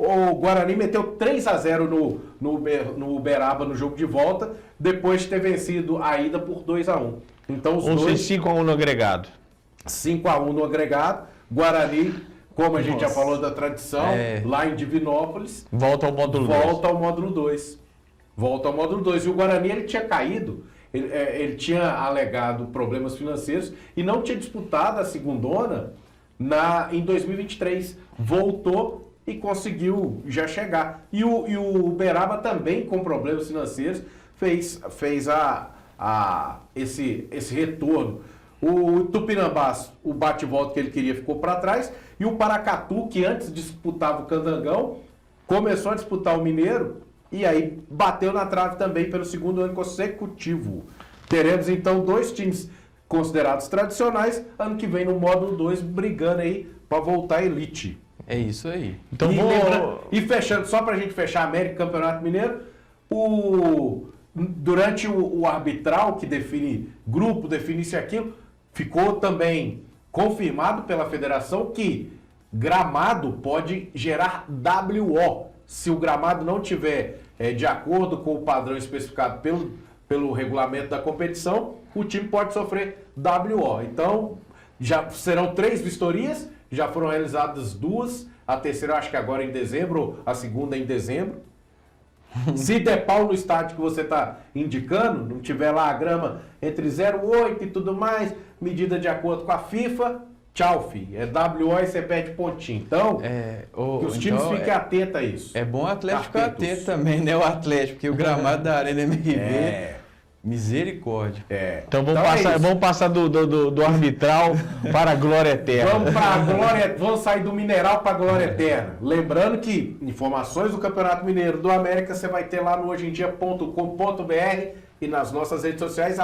O Guarani meteu 3-0 no Uberaba no jogo de volta, depois de ter vencido a ida por 2-1. Então os dois... 5-1 no agregado. 5-1 no agregado. Guarani, como a gente já falou da tradição, lá em Divinópolis... Volta ao módulo 2. Volta ao módulo 2. Volta ao módulo 2. E o Guarani, ele tinha caído, ele tinha alegado problemas financeiros e não tinha disputado a segundona em 2023. Voltou e conseguiu já chegar. E o Uberaba também, com problemas financeiros, fez esse retorno. O Tupinambás, o bate-volta que ele queria ficou para trás. E o Paracatu, que antes disputava o Candangão, começou a disputar o Mineiro e aí bateu na trave também pelo segundo ano consecutivo. Teremos então 2 times considerados tradicionais, ano que vem no módulo 2, brigando aí para voltar à elite. É isso aí. Então, e fechando, só para a gente fechar América e Campeonato Mineiro, durante o arbitral que define grupo, define isso e aquilo, ficou também confirmado pela federação que gramado pode gerar WO. Se o gramado não tiver de acordo com o padrão especificado pelo regulamento da competição, o time pode sofrer WO. Então, já serão 3 vistorias, já foram realizadas 2, a terceira acho que agora em dezembro, a segunda em dezembro. Se der pau no estádio que você está indicando, não tiver lá a grama entre 0,8 e tudo mais, medida de acordo com a FIFA, tchau, filho. É WO e você perde pontinho. Então, que os times fiquem atentos a isso. É bom o Atlético ficar atento também, né? O Atlético, porque o gramado da Arena MRV... Misericórdia. Então vamos passar do arbitral para a glória eterna. Vamos sair do mineral para a glória eterna. Lembrando que informações do Campeonato Mineiro do América você vai ter lá no hojeemdia.com.br e nas nossas redes sociais,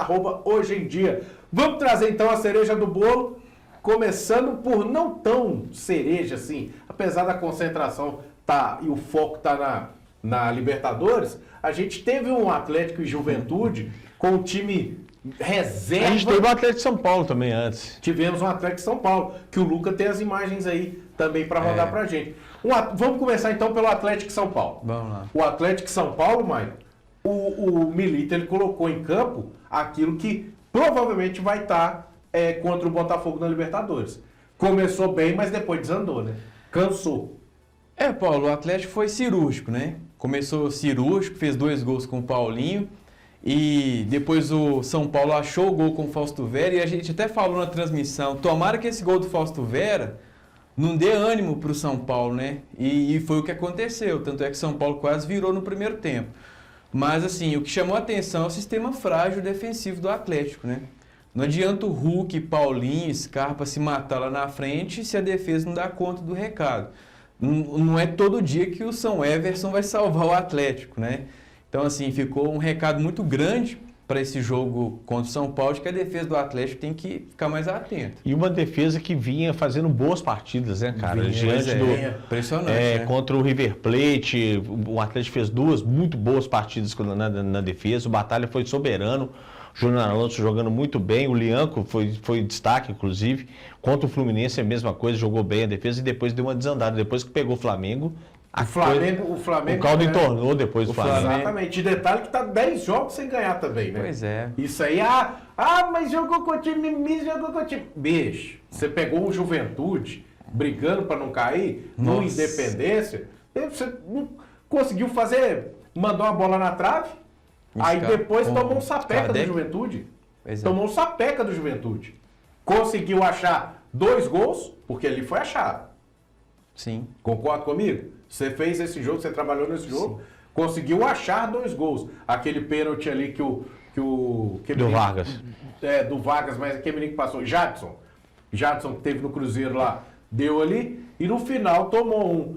@hojeemdia. Vamos trazer então a cereja do bolo, começando por não tão cereja assim, apesar da concentração e o foco tá na Libertadores. A gente teve um Atlético e Juventude com o time reserva. A gente teve o Atlético de São Paulo também antes. Tivemos um Atlético de São Paulo, que o Luca tem as imagens aí também para rodar pra gente. Vamos começar então pelo Atlético de São Paulo. Vamos lá. O Atlético de São Paulo, Maicon, o Milito, ele colocou em campo aquilo que provavelmente vai estar contra o Botafogo na Libertadores. Começou bem, mas depois desandou, né? Cansou. Paulo, o Atlético foi cirúrgico, né? Começou cirúrgico, fez 2 gols com o Paulinho e depois o São Paulo achou o gol com o Fausto Vera e a gente até falou na transmissão, tomara que esse gol do Fausto Vera não dê ânimo para o São Paulo, né? E foi o que aconteceu, tanto é que o São Paulo quase virou no primeiro tempo. Mas assim, o que chamou a atenção é o sistema frágil defensivo do Atlético, né? Não adianta o Hulk, Paulinho, Scarpa se matar lá na frente se a defesa não dá conta do recado. Não é todo dia que o São Everson vai salvar o Atlético, né? Então, assim, ficou um recado muito grande para esse jogo contra o São Paulo, de que a defesa do Atlético tem que ficar mais atenta. E uma defesa que vinha fazendo boas partidas, né, cara? Impressionante, né? Contra o River Plate, o Atlético fez 2 muito boas partidas na defesa, o Batalha foi soberano. Júnior Alonso jogando muito bem, o Lianco foi destaque, inclusive. Contra o Fluminense é a mesma coisa, jogou bem a defesa e depois deu uma desandada. Depois que pegou o Flamengo, o caldo entornou depois do Flamengo. Exatamente. E detalhe que tá 10 jogos sem ganhar também, né? Pois é. Isso aí, mas jogou com o time, jogou com o time. Bicho, você pegou um Juventude brigando para não cair, no Independência, você não conseguiu mandou uma bola na trave. Aí depois tomou um sapeca do Juventude. Tomou um sapeca do Juventude. Conseguiu achar 2 gols, porque ali foi achado. Sim. Concorda comigo? Você fez esse jogo, você trabalhou nesse jogo, conseguiu achar 2 gols. Aquele pênalti ali que do Vargas. Do Vargas, mas aquele menino que passou, Jadson, que teve no Cruzeiro lá, deu ali, e no final tomou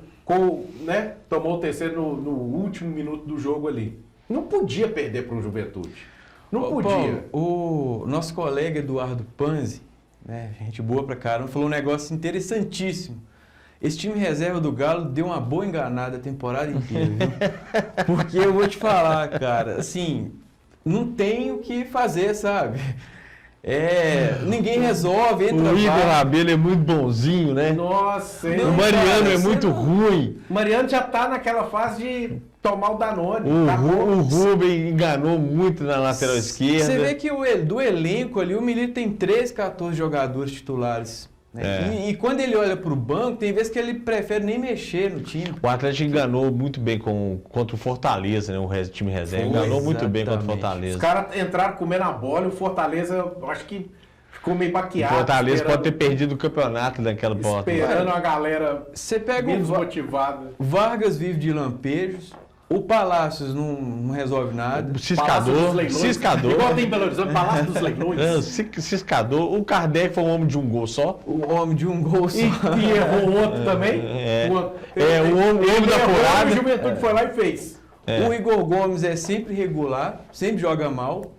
tomou o terceiro no último minuto do jogo ali. Não podia perder para o Juventude. Não podia. Paulo, o nosso colega Eduardo Panzi, né, gente boa pra caramba, falou um negócio interessantíssimo. Esse time reserva do Galo deu uma boa enganada a temporada inteira, viu? Porque eu vou te falar, cara, assim, não tem o que fazer, sabe? Ninguém resolve, entra O Igor vai. Rabelo é muito bonzinho, né? Nossa, O Mariano é muito ruim. O Mariano já tá naquela fase de tomar o Danone. O Rubem enganou muito na lateral esquerda. Você vê que do elenco ali, o Milito tem 13, 14 jogadores titulares. Né? E quando ele olha para o banco, tem vezes que ele prefere nem mexer no time. O Atlético enganou muito bem contra o Fortaleza, né? O time reserva. Enganou muito bem contra o Fortaleza. Os caras entraram comendo a bola e o Fortaleza, eu acho que ficou meio baqueado. O Fortaleza pode ter perdido o campeonato naquela porta. Esperando a galera Você pega menos motivada. Vargas vive de lampejos. O Palácios não resolve nada. Ciscador. Igual tem em Belo Horizonte, Palácio dos Leilões. Ciscador. O Kardec foi um homem de um gol só. O homem de um gol só. E errou outro também. O homem da furada. O Juventude foi lá e fez. O Igor Gomes é sempre regular, sempre joga mal.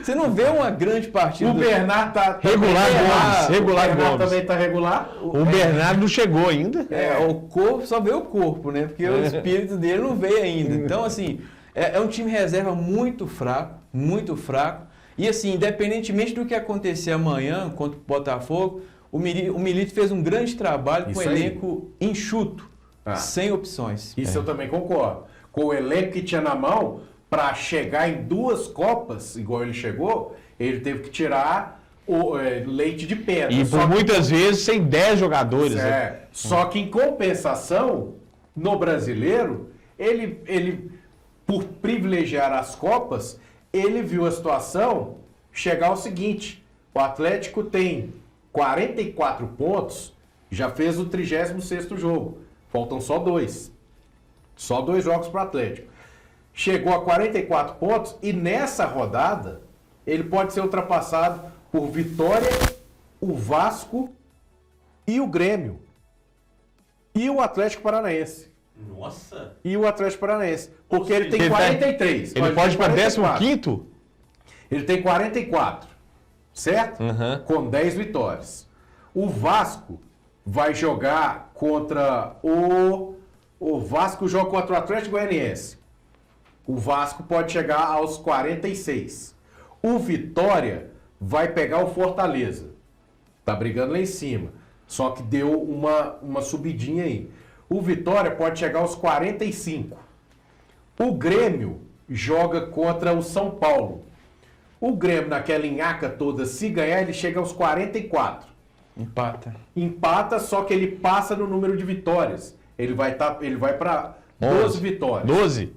Você não vê uma grande partida. O Bernardo tá regular Gomes. Regular o Bernardo Gomes. também tá regular. O Bernardo não chegou ainda. O corpo, só vê o corpo, né? Porque o espírito dele não veio ainda. Então, assim, é um time reserva muito fraco, muito fraco. E, assim, independentemente do que acontecer amanhã contra o Botafogo, o Milito fez um grande trabalho com o elenco enxuto, sem opções. Isso eu também concordo. Com o elenco que tinha na mão, para chegar em 2 Copas, igual ele chegou, ele teve que tirar o leite de pedra. E por muitas vezes sem 10 jogadores. Né? Só que em compensação, no brasileiro, ele por privilegiar as Copas, ele viu a situação chegar ao seguinte: o Atlético tem 44 pontos, já fez o 36º jogo. Faltam só 2. Só 2 jogos para o Atlético. Chegou a 44 pontos e nessa rodada ele pode ser ultrapassado por Vitória, o Vasco e o Grêmio. E o Atlético Paranaense. Nossa! E o Atlético Paranaense. Porque ele tem 43. Ele pode ir para 15º? Ele tem 44. Certo? Uhum. Com 10 vitórias. O Vasco vai jogar contra o Vasco joga contra o Atlético Goianiense. O Vasco pode chegar aos 46. O Vitória vai pegar o Fortaleza. Tá brigando lá em cima. Só que deu uma subidinha aí. O Vitória pode chegar aos 45. O Grêmio joga contra o São Paulo. O Grêmio, naquela nhaca toda, se ganhar, ele chega aos 44. Empata, só que ele passa no número de vitórias. Ele vai para 12 vitórias. 12?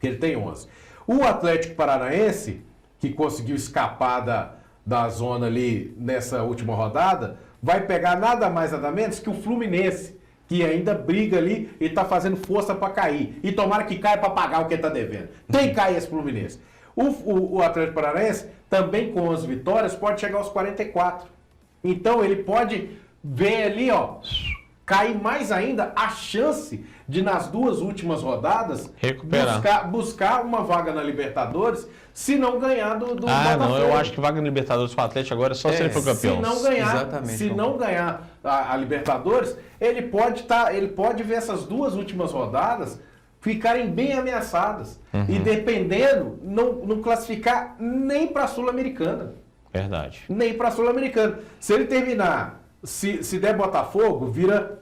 Que ele tem 11. O Atlético Paranaense, que conseguiu escapar da zona ali nessa última rodada, vai pegar nada mais nada menos que o Fluminense, que ainda briga ali e está fazendo força para cair. E tomara que caia para pagar o que ele está devendo. Tem que cair esse Fluminense. O Atlético Paranaense, também com 11 vitórias, pode chegar aos 44. Então ele pode ver ali, cair mais ainda a chance de, nas 2 últimas rodadas, buscar uma vaga na Libertadores, se não ganhar do Botafogo. Não, eu acho que vaga na Libertadores para o Atlético agora é só se ele for campeão. Se não ganhar a Libertadores, ele pode ver essas 2 últimas rodadas ficarem bem ameaçadas. Uhum. E dependendo, não classificar nem para a Sul-Americana. Verdade. Nem para a Sul-Americana. Se ele terminar, se der Botafogo, vira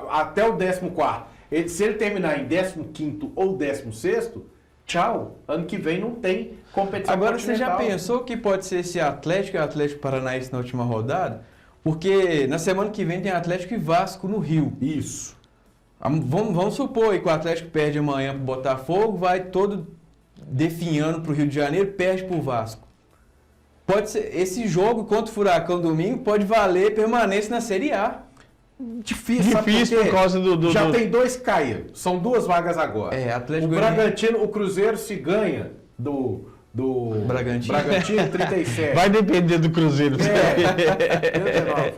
até o 14º. Se ele terminar em 15º ou 16º, tchau. Ano que vem não tem competição. Agora você já pensou que pode ser esse Atlético e Atlético Paranaense na última rodada? Porque na semana que vem tem Atlético e Vasco no Rio. Isso. Vamos supor aí que o Atlético perde amanhã pro Botafogo, vai todo definhando pro Rio de Janeiro, perde pro Vasco. Pode ser, esse jogo contra o Furacão domingo pode valer permanência na Série A. Difícil por causa do... Já tem 2 que caíram. São 2 vagas agora. Atlético o Bragantino, o Cruzeiro se ganha do Bragantino 37. Vai depender do Cruzeiro. 39.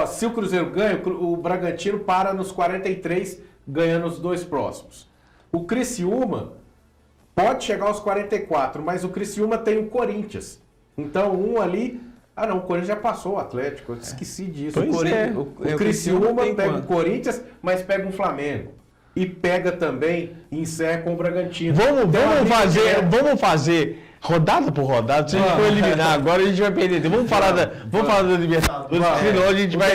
Se o Cruzeiro ganha, o Bragantino para nos 43, ganhando os 2 próximos. O Criciúma pode chegar aos 44, mas o Criciúma tem o Corinthians. Então, ali... o Corinthians já passou o Atlético, eu esqueci disso. O Criciúma pega o Corinthians, mas pega o Flamengo. E pega também e encerra com o Bragantino. Vamos fazer Rodada por rodada, se a gente for eliminar agora, a gente vai perder. Vamos falar da Libertadores, senão a gente vai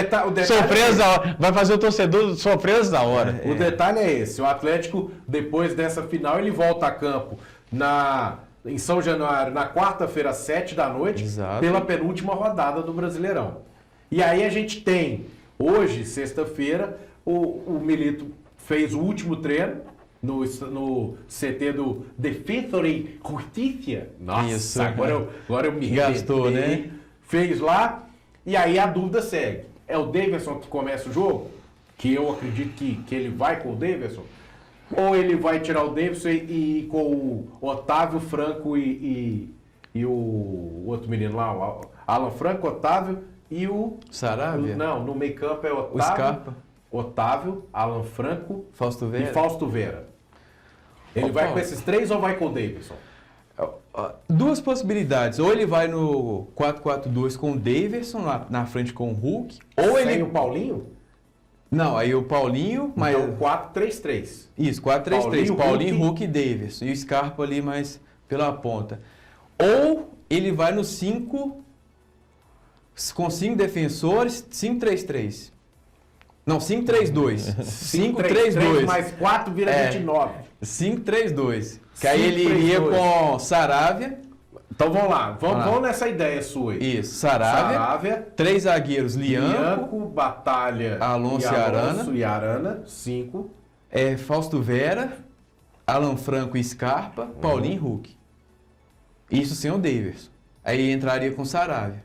sofrer essa hora. Vai fazer o torcedor sofrer essa hora. O detalhe é esse: o Atlético, depois dessa final, ele volta a campo em São Januário, na quarta-feira, às 7 da noite, Exato. pela penúltima rodada do Brasileirão. E aí a gente tem, hoje, sexta-feira, o Milito fez o último treino no CT do Defensor e Justiça. Nossa, Isso. agora eu me Gastou, arrebentei. né? Fez lá, e aí a dúvida segue. É o Davidson que começa o jogo? Que eu acredito que ele vai com o Davidson? Ou ele vai tirar o Davidson e ir com o Otávio, Franco e o outro menino lá, o Alan Franco, Otávio e o... Saravia? Não, no meio campo é O Scarpa? Otávio, Alan Franco Fausto Vera? e Fausto Vera. Ele vai com esses três ou vai com o Davidson? Duas possibilidades. Ou ele vai no 4-4-2 com o Davidson lá na frente com o Hulk, ou Sem ele... o Paulinho? Não, aí o Paulinho, mas... Então 4-3-3. Isso, 4-3-3. Paulinho, Hulk. Hulk e Davidson. E o Scarpa ali mais pela ponta. Ou ele vai no 5... Com 5 defensores, 5-3-3. Não, 5-3-2. 5-3-2. Mais 4 vira 29. 5-3-2. Que aí ele 5-3-2. iria com Saravia. Então vamos lá, Vamos lá. vamos nessa ideia sua aí. Isso, Saravia. 3 zagueiros, Lianco, Batalha Alonso e Arana. 5. Fausto Vera, Alan Franco e Scarpa, Paulinho e Hulk. Isso sem o Daverson. Aí entraria com Saravia.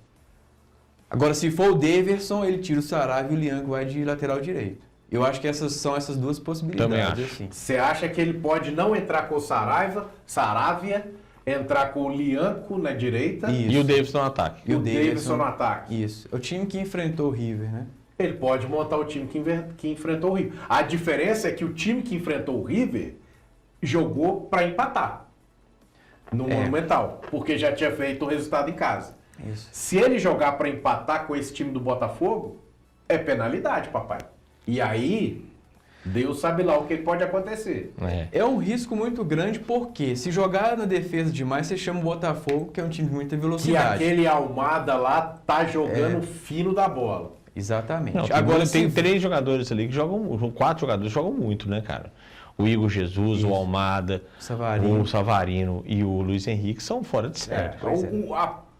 Agora, se for o Daverson, ele tira o Saravia e o Lianco vai de lateral direito. Eu acho que essas duas possibilidades. Também acho. Assim. Você acha que ele pode não entrar com o Saravia, entrar com o Lianco na direita Isso. E o Davidson no ataque. e o Davidson no ataque? Isso. O time que enfrentou o River, né? Ele pode montar o time que enfrentou o River. A diferença é que o time que enfrentou o River jogou para empatar no Monumental, porque já tinha feito o resultado em casa. Isso. Se ele jogar para empatar com esse time do Botafogo, é penalidade, papai. E aí, Deus sabe lá o que pode acontecer. É um risco muito grande porque se jogar na defesa demais, você chama o Botafogo, que é um time de muita Que velocidade. aquele Almada lá tá jogando fino da bola. Exatamente. Não, Agora tem se... 3 jogadores ali que jogam, 4 jogadores que jogam muito, né, cara? O Igor Jesus, o Almada, Savarino. o Savarino e o Luiz Henrique são fora de série.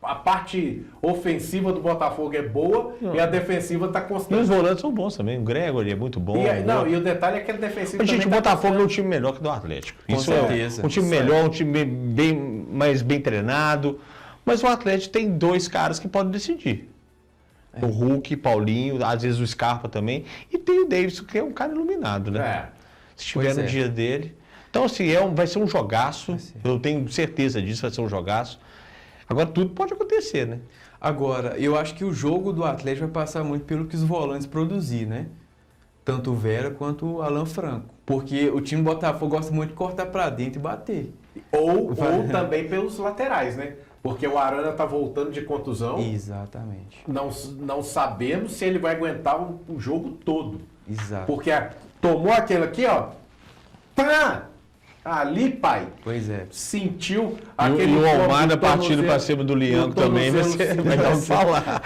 A parte ofensiva do Botafogo é boa e a defensiva tá E os constante. volantes são bons também. O Gregory é muito bom. E o detalhe é que a defensiva Mas, gente, o também tá Botafogo é um constante. time melhor que o do Atlético. Com Isso certeza. é um time melhor, um time mais bem treinado. Mas o Atlético tem 2 caras que podem decidir. O Hulk, Paulinho, às vezes o Scarpa também. E tem o Davidson, que é um cara iluminado, né? Se estiver Pois no é. dia dele. Então, assim, vai ser um jogaço. Eu tenho certeza disso, vai ser um jogaço. Agora, tudo pode acontecer, né? Agora, eu acho que o jogo do Atlético vai passar muito pelo que os volantes produzir, né? Tanto o Vera quanto o Alan Franco. Porque o time do Botafogo gosta muito de cortar pra dentro e bater. Ou também pelos laterais, né? Porque o Arana tá voltando de contusão. Exatamente. Não sabemos se ele vai aguentar o jogo todo. Exato. Porque tomou aquele aqui, ó. Pá! Ali, pai. Pois é. Sentiu E aquele o Almada do partindo tornozelo- para cima do Lianco do também tornozelo vai dar o que falar.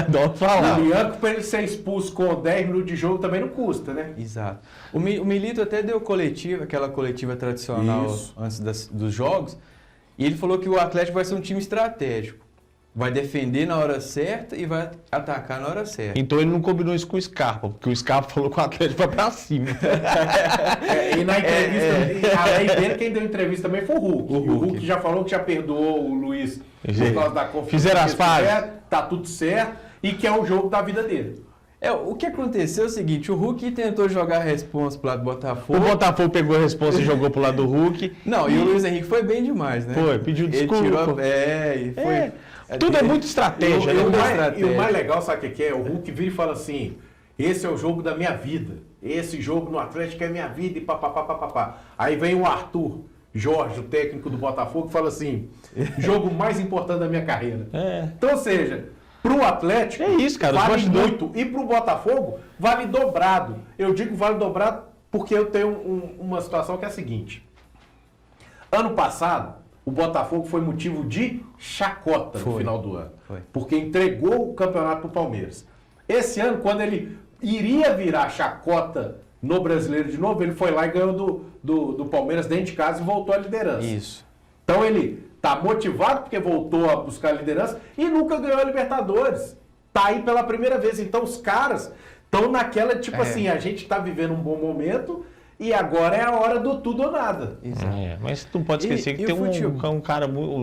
Dá o que falar. O Lianco, para ele ser expulso com 10 minutos de jogo, também não custa, né? Exato. O Milito até deu coletiva, aquela coletiva tradicional Isso. antes dos jogos, e ele falou que o Atlético vai ser um time estratégico. Vai defender na hora certa e vai atacar na hora certa. Então ele não combinou isso com o Scarpa, porque o Scarpa falou que o Atlético vai pra cima. E na entrevista, além dele, quem deu entrevista também foi o Hulk. O E o Hulk. Hulk já falou que já perdoou o Luiz por causa da confiança. Fizeram as que eles pazes. tiveram, tá tudo certo e que é o jogo da vida dele. O que aconteceu é o seguinte, o Hulk tentou jogar a responsa pro lado do O Botafogo. Botafogo pegou a resposta e jogou pro lado do Hulk. Não, e o Luiz Henrique foi bem demais, né? Foi, pediu desculpa. Ele tirou e foi... Tudo é muito estratégia, né? E o mais legal, sabe o que é? O Hulk vira e fala assim, esse é o jogo da minha vida. Esse jogo no Atlético é minha vida e papapá. Aí vem o Arthur Jorge, o técnico do Botafogo, e fala assim, jogo mais importante da minha carreira. Então, ou seja, pro Atlético É isso, cara, os vale bastidores- muito. E pro Botafogo vale dobrado. Eu digo vale dobrado porque eu tenho uma situação que é a seguinte. Ano passado, o Botafogo foi motivo de chacota no final do ano. Foi. Porque entregou o campeonato para o Palmeiras. Esse ano, quando ele iria virar chacota no Brasileiro de novo, ele foi lá e ganhou do Palmeiras dentro de casa e voltou à liderança. Isso. Então ele tá motivado porque voltou a buscar a liderança e nunca ganhou a Libertadores. Tá aí pela primeira vez. Então os caras estão naquela, tipo assim, a gente tá vivendo um bom momento e agora é a hora do tudo ou nada. Mas tu não pode esquecer que tem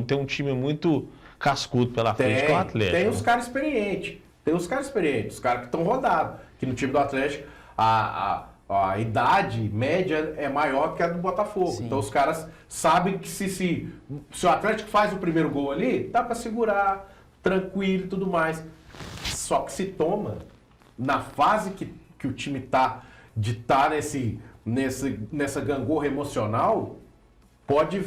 tem um time muito cascudo pela frente, que é o Atlético. Tem os caras experientes. Os caras que estão rodados. Que no time do Atlético a idade média é maior que a do Botafogo. Sim. Então os caras sabem que se o Atlético faz o primeiro gol ali, dá para segurar, tranquilo e tudo mais. Só que se toma, na fase que o time tá nessa gangorra emocional, pode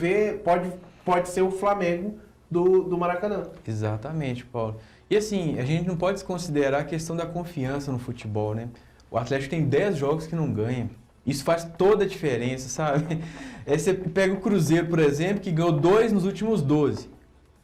ser o Flamengo do Maracanã. Exatamente, Paulo. E assim, a gente não pode desconsiderar a questão da confiança no futebol, né? O Atlético tem 10 jogos que não ganha. Isso faz toda a diferença, sabe? Aí você pega o Cruzeiro, por exemplo, que ganhou 2 nos últimos 12.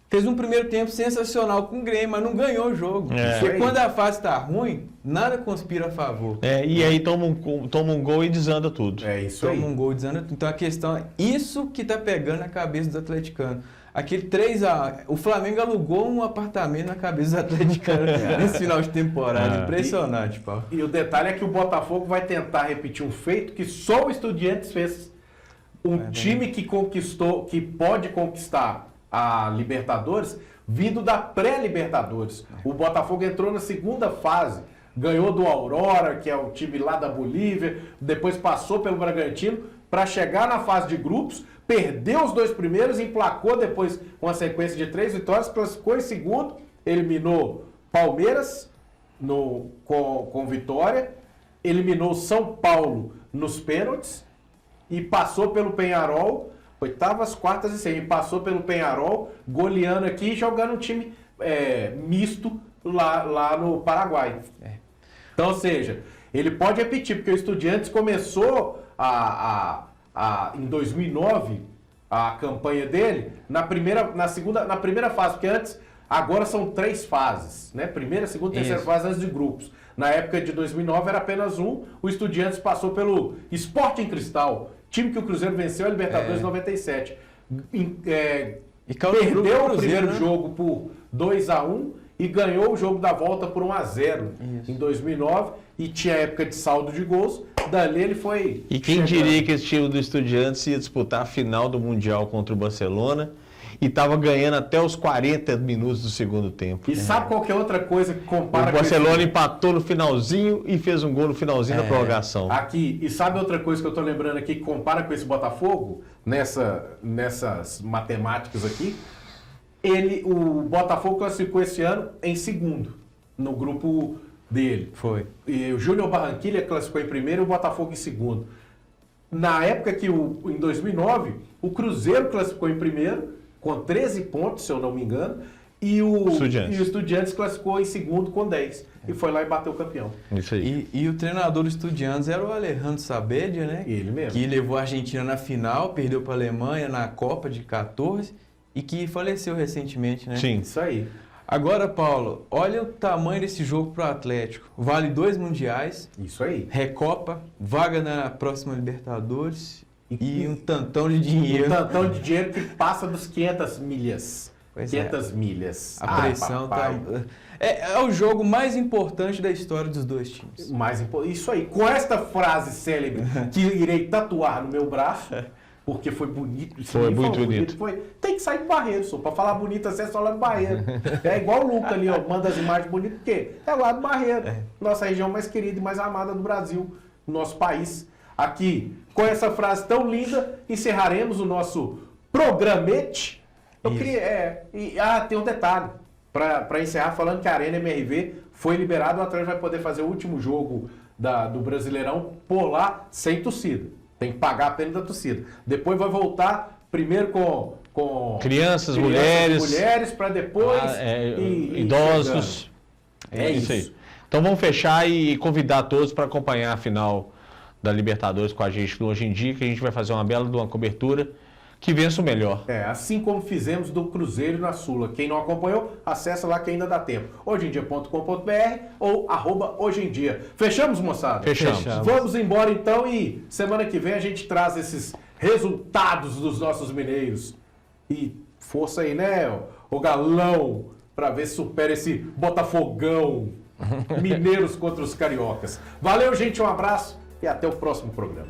Fez um primeiro tempo sensacional com o Grêmio, mas não ganhou o jogo. Porque quando a fase está ruim, nada conspira a favor. E aí toma um gol e desanda tudo. É isso aí. Toma um gol e desanda tudo. Então a questão é isso que está pegando na cabeça dos atleticanos. Aquele 3-1, o Flamengo alugou um apartamento na cabeça dos atleticanos nesse final de temporada. Impressionante, Paulo. E o detalhe é que o Botafogo vai tentar repetir um feito que só o Estudiantes fez. Um time que pode conquistar a Libertadores vindo da pré-Libertadores. O Botafogo entrou na segunda fase, ganhou do Aurora, que é o time lá da Bolívia, depois passou pelo Bragantino para chegar na fase de grupos, perdeu os 2 primeiros, emplacou depois uma sequência de 3 vitórias, classificou em segundo, eliminou Palmeiras com vitória, eliminou São Paulo nos pênaltis e passou pelo Peñarol, oitavas, quartas e semis, passou pelo Peñarol, goleando aqui e jogando um time misto lá no Paraguai. Então, ou seja, ele pode repetir, porque o Estudiantes começou em 2009 a campanha dele na primeira fase, porque agora são 3 fases, né? Primeira, segunda e terceira fase antes de grupos. Na época de 2009 era apenas um, o Estudiantes passou pelo Sporting Cristal, time que o Cruzeiro venceu a Libertadores em 97. Perdeu o primeiro jogo por 2-1 e ganhou o jogo da volta por 1-0 em 2009 e tinha época de saldo de gols. Dali ele foi... E quem diria que esse time do Estudiantes ia disputar a final do Mundial contra o Barcelona e estava ganhando até os 40 minutos do segundo tempo. E sabe qual que é outra coisa que compara... O Barcelona empatou no finalzinho e fez um gol no finalzinho da prorrogação. Aqui, e sabe outra coisa que eu estou lembrando aqui que compara com esse Botafogo, nessas matemáticas aqui? O Botafogo classificou esse ano em segundo, no grupo dele. Foi. E o Júnior Barranquilla classificou em primeiro e o Botafogo em segundo. Na época que, em 2009, o Cruzeiro classificou em primeiro, com 13 pontos, se eu não me engano, e o Estudiantes classificou em segundo com 10. E foi lá e bateu o campeão. Isso aí. E o treinador do Estudiantes era o Alejandro Sabedia, né? Ele mesmo. Que levou a Argentina na final, perdeu para a Alemanha na Copa de 14 e que faleceu recentemente, né? Sim. Isso aí. Agora, Paulo, olha o tamanho desse jogo para o Atlético. Vale 2 mundiais. Isso aí. Recopa, vaga na próxima Libertadores e um tantão de dinheiro. Um tantão de dinheiro que passa dos 500 milhas. Pois 500 milhas. A pressão tá... É o jogo mais importante da história dos 2 times. Isso aí. Com esta frase célebre que irei tatuar no meu braço, porque foi bonito. Foi muito bonito. Tem que sair do Barreiro, só. Pra falar bonito assim é só lá no Barreiro. É igual o Luca ali, ó. Manda as imagens bonitas, porque é lá do Barreiro. Nossa região mais querida e mais amada do Brasil. Nosso país. Aqui, com essa frase tão linda, encerraremos o nosso programete. Eu queria... tem um detalhe. Para encerrar, falando que a Arena MRV foi liberada, o Atlético vai poder fazer o último jogo do Brasileirão por lá, sem torcida. Tem que pagar a pena da torcida. Depois vai voltar, primeiro com crianças, mulheres, para depois idosos. É isso aí. Então vamos fechar e convidar todos para acompanhar a final da Libertadores com a gente no Hoje em Dia, que a gente vai fazer uma bela cobertura, que vença o melhor. Assim como fizemos do Cruzeiro na Sula. Quem não acompanhou, acessa lá que ainda dá tempo. hojeemdia.com.br ou @hojeemdia. Fechamos, moçada? Fechamos. Vamos embora então e semana que vem a gente traz esses resultados dos nossos mineiros. E força aí, né, o galão, para ver se supera esse Botafogão. Mineiros contra os cariocas. Valeu, gente, um abraço e até o próximo programa.